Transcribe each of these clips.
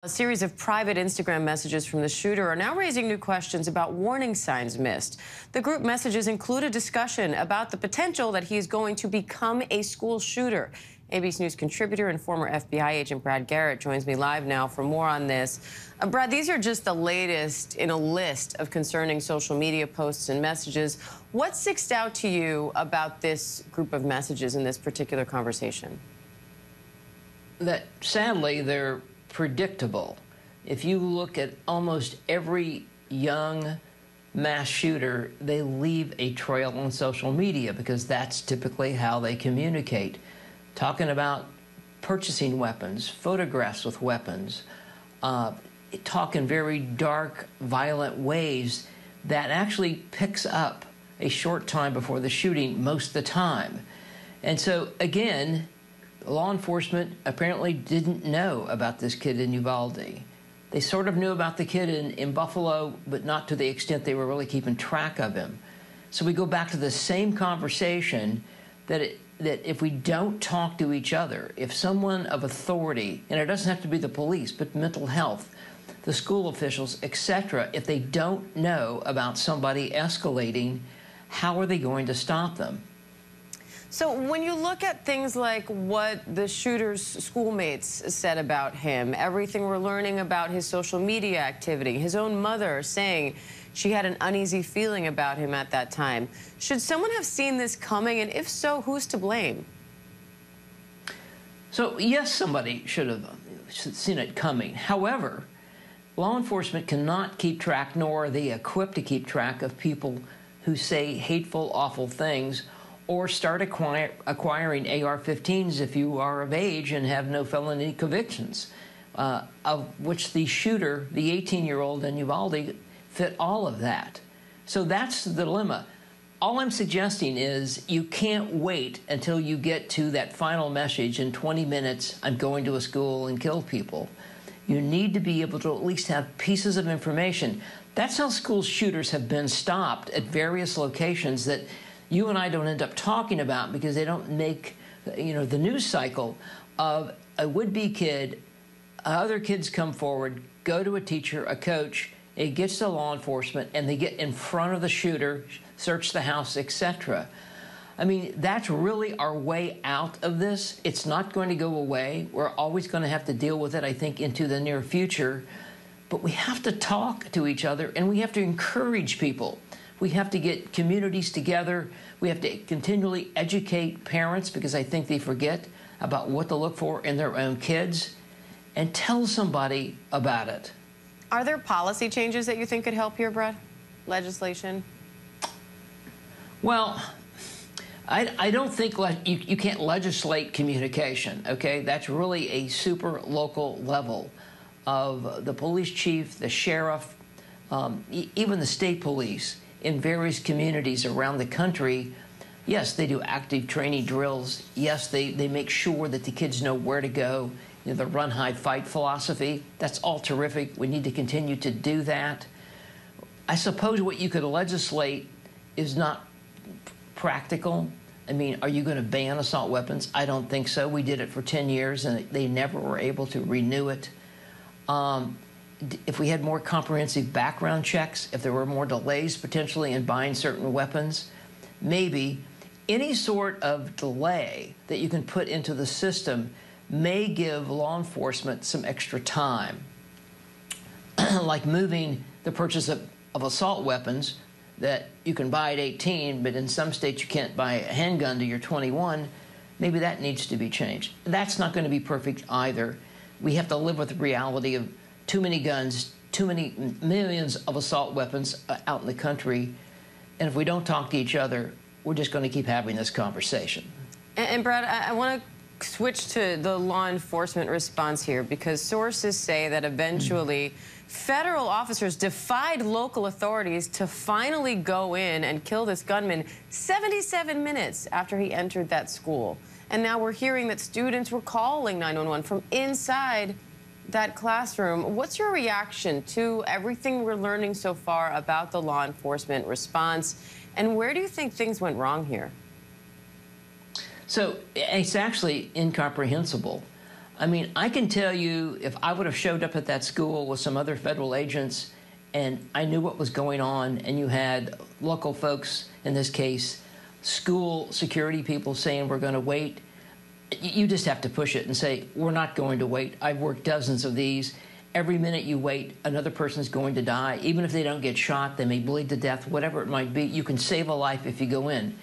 A series of private Instagram messages from the shooter are now raising new questions about warning signs missed. The group messages include a discussion about the potential that he is going to become a school shooter. ABC News contributor and former FBI agent Brad Garrett joins me live now for more on this. Brad, these are just the latest in a list of concerning social media posts and messages. What sticks out to you about this group of messages in this particular conversation? That sadly, they're predictable. If you look at almost every young mass shooter, they leave a trail on social media because that's typically how they communicate. Talking about purchasing weapons, photographs with weapons, talk in very dark, violent ways that actually picks up a short time before the shooting most of the time. And so, again, law enforcement apparently didn't know about this kid in Uvalde. They sort of knew about the kid in Buffalo, but not to the extent they were really keeping track of him. So we go back to the same conversation that if we don't talk to each other, if someone of authority, and it doesn't have to be the police, but mental health, the school officials, etc., if they don't know about somebody escalating, how are they going to stop them? So when you look at things like what the shooter's schoolmates said about him, everything we're learning about his social media activity, his own mother saying she had an uneasy feeling about him at that time, should someone have seen this coming? And if so, who's to blame? So yes, somebody should have seen it coming. However, law enforcement cannot keep track, nor are they equipped to keep track of people who say hateful, awful things, or start acquiring AR-15s if you are of age and have no felony convictions, of which the shooter, the 18-year-old in Uvalde, fit all of that. So that's the dilemma. All I'm suggesting is you can't wait until you get to that final message in 20 minutes, I'm going to a school and kill people. You need to be able to at least have pieces of information. That's how school shooters have been stopped at various locations that you and I don't end up talking about because they don't make, the news cycle of a would-be kid, other kids come forward, go to a teacher, a coach, it gets to law enforcement, and they get in front of the shooter, search the house, etc. I mean, that's really our way out of this. It's not going to go away. We're always going to have to deal with it, I think, into the near future. But we have to talk to each other, and we have to encourage people. We have to get communities together. We have to continually educate parents because I think they forget about what to look for in their own kids, and tell somebody about it. Are there policy changes that you think could help here, Brad? Legislation? Well, I don't think you can't legislate communication, okay? That's really a super local level of the police chief, the sheriff, even the state police in various communities around the country. Yes, they do active training drills. Yes, they make sure that the kids know where to go. The run, hide, fight philosophy, that's all terrific. We need to continue to do that. I suppose what you could legislate is not practical. I mean, are you going to ban assault weapons? I don't think so. We did it for 10 years, and they never were able to renew it. If we had more comprehensive background checks, if there were more delays potentially in buying certain weapons, maybe any sort of delay that you can put into the system may give law enforcement some extra time, like moving the purchase of assault weapons that you can buy at 18, but in some states you can't buy a handgun till you're 21. Maybe that needs to be changed. That's not going to be perfect either. We have to live with the reality of too many guns, too many millions of assault weapons out in the country, and if we don't talk to each other, we're just going to keep having this conversation. And Brad, I want to switch to the law enforcement response here, because sources say that eventually federal officers defied local authorities to finally go in and kill this gunman 77 minutes after he entered that school. And now we're hearing that students were calling 911 from inside that classroom. What's your reaction to everything we're learning so far about the law enforcement response, and where do you think things went wrong here? So it's actually incomprehensible. I mean, I can tell you, if I would have showed up at that school with some other federal agents and I knew what was going on, and you had local folks, in this case, school security people saying we're going to wait, you just have to push it and say, we're not going to wait. I've worked dozens of these. Every minute you wait, another person's going to die. Even if they don't get shot, they may bleed to death, whatever it might be. You can save a life if you go in.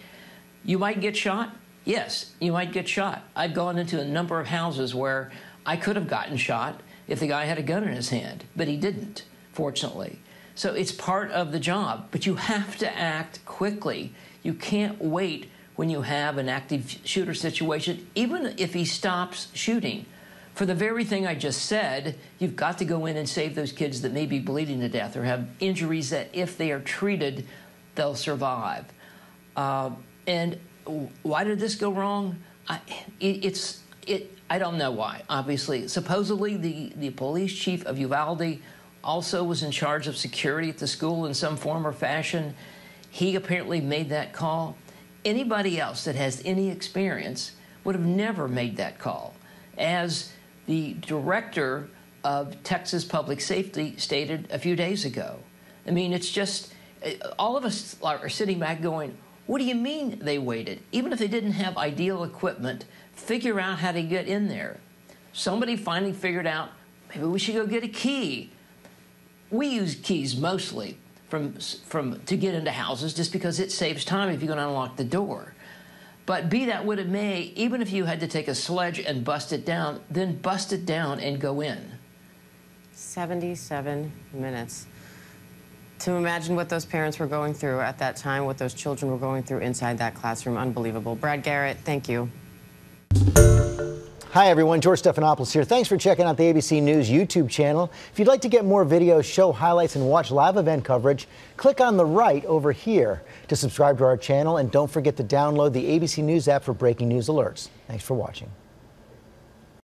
You might get shot. Yes, you might get shot. I've gone into a number of houses where I could have gotten shot if the guy had a gun in his hand, but he didn't, fortunately. So it's part of the job, but you have to act quickly. You can't wait when you have an active shooter situation, even if he stops shooting. For the very thing I just said, you've got to go in and save those kids that may be bleeding to death or have injuries that, if they are treated, they'll survive. And why did this go wrong? I don't know why, obviously. Supposedly, the police chief of Uvalde also was in charge of security at the school in some form or fashion. He apparently made that call. Anybody else that has any experience would have never made that call. As the director of Texas Public Safety stated a few days ago. I mean, it's just, all of us are sitting back going, what do you mean they waited? Even if they didn't have ideal equipment, figure out how to get in there. Somebody finally figured out, maybe we should go get a key. We use keys mostly to get into houses just because it saves time if you're going to unlock the door. But be that what it may, even if you had to take a sledge and bust it down, then bust it down and go in. 77 minutes. To imagine what those parents were going through at that time, what those children were going through inside that classroom, unbelievable. Brad Garrett, thank you. Hi everyone, George Stephanopoulos here. Thanks for checking out the ABC News YouTube channel. If you'd like to get more videos, show highlights, and watch live event coverage, click on the right over here to subscribe to our channel, and don't forget to download the ABC News app for breaking news alerts. Thanks for watching.